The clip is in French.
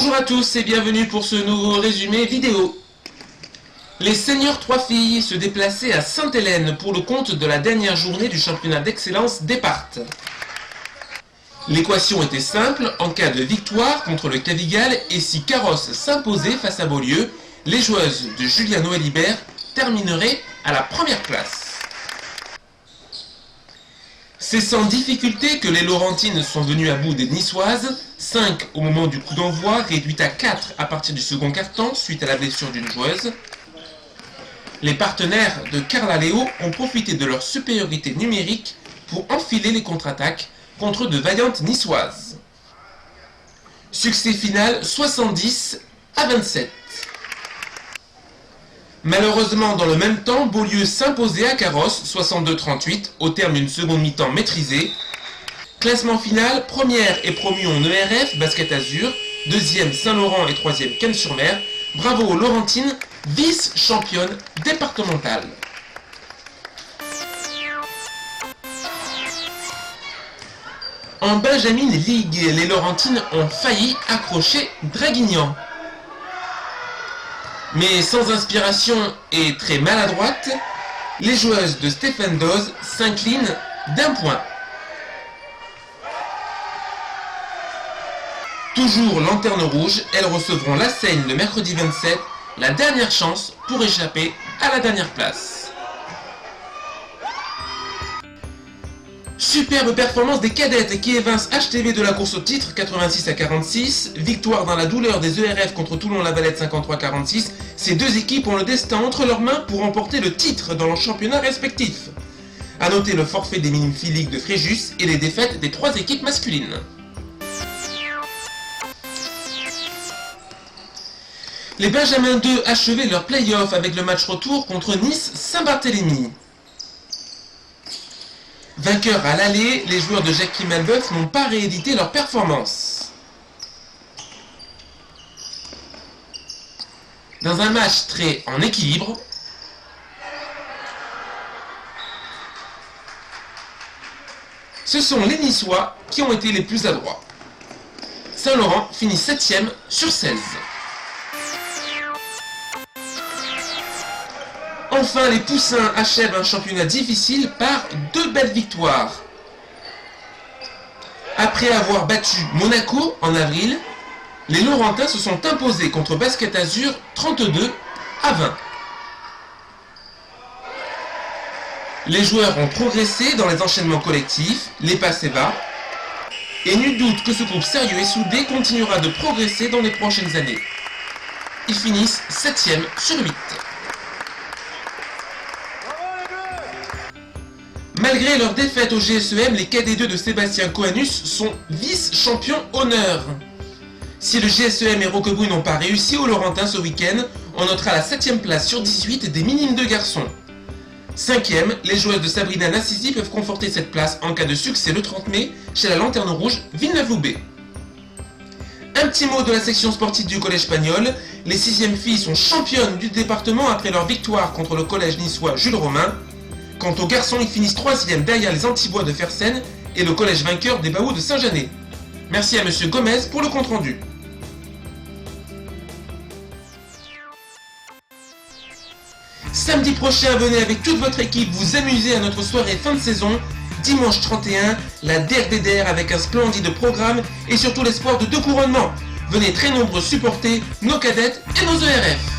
Bonjour à tous et bienvenue pour ce nouveau résumé vidéo. Les seniors 3 filles se déplaçaient à Sainte-Hélène pour le compte de la dernière journée du championnat d'excellence Départ. L'équation était simple, en cas de victoire contre le Cavigal et si Carrosse s'imposait face à Beaulieu, les joueuses de Julia Noël-Hibert termineraient à la première place. C'est sans difficulté que les Laurentines sont venues à bout des Niçoises, 5 au moment du coup d'envoi, réduites à 4 à partir du second quart-temps suite à la blessure d'une joueuse. Les partenaires de Carla Léo ont profité de leur supériorité numérique pour enfiler les contre-attaques contre de vaillantes Niçoises. Succès final 70-27. Malheureusement, dans le même temps, Beaulieu s'imposait à Carrosse 62-38 au terme d'une seconde mi-temps maîtrisée. Classement final, première est promue en ERF, basket azur, deuxième Saint-Laurent et troisième Cannes-sur-Mer. Bravo aux Laurentines, vice-championne départementale. En Benjamin League, les Laurentines ont failli accrocher Draguignan. Mais sans inspiration et très maladroite, les joueuses de Stéphane Doz s'inclinent d'1 point. Toujours lanterne rouge, elles recevront la Seigne le mercredi 27, la dernière chance pour échapper à la dernière place. Superbe performance des cadettes qui évincent HTV de la course au titre 86-46, victoire dans la douleur des ERF contre Toulon-la-Valette 53-46. Ces deux équipes ont le destin entre leurs mains pour remporter le titre dans leurs championnats respectifs. A noter le forfait des minimes Philiques de Fréjus et les défaites des 3 équipes masculines. Les Benjamins 2 achevaient leur play-off avec le match retour contre Nice-Saint-Barthélemy. Vainqueurs à l'aller, les joueurs de Jackie Malbeuf n'ont pas réédité leur performance. Dans un match très en équilibre, ce sont les Niçois qui ont été les plus adroits. Saint-Laurent finit 7e sur 16. Enfin, les Poussins achèvent un championnat difficile par 2 belles victoires. Après avoir battu Monaco en avril, les Laurentins se sont imposés contre Basket Azur 32-20. Les joueurs ont progressé dans les enchaînements collectifs, les passes et bas, et nul doute que ce groupe sérieux et soudé continuera de progresser dans les prochaines années. Ils finissent 7e sur 8. Malgré leur défaite au GSEM, les cadets 2 de Sébastien Coanus sont vice-champions honneur. Si le GSEM et Roquebrune n'ont pas réussi au Laurentin ce week-end, on notera la 7e place sur 18 des minimes de garçons. 5e, les joueuses de Sabrina Nassisi peuvent conforter cette place en cas de succès le 30 mai chez la Lanterne Rouge Villeneuve-Loubet. Un petit mot de la section sportive du collège Pagnol. Les 6e filles sont championnes du département après leur victoire contre le collège niçois Jules Romain. Quant aux garçons, ils finissent 3e derrière les Antibois de Fersen et le collège vainqueur des Baous de Saint-Janet. Merci à Monsieur Gomez pour le compte-rendu. Samedi prochain, venez avec toute votre équipe vous amuser à notre soirée fin de saison. Dimanche 31, la DER avec un splendide programme et surtout l'espoir de 2 couronnements. Venez très nombreux supporter nos cadettes et nos ERF.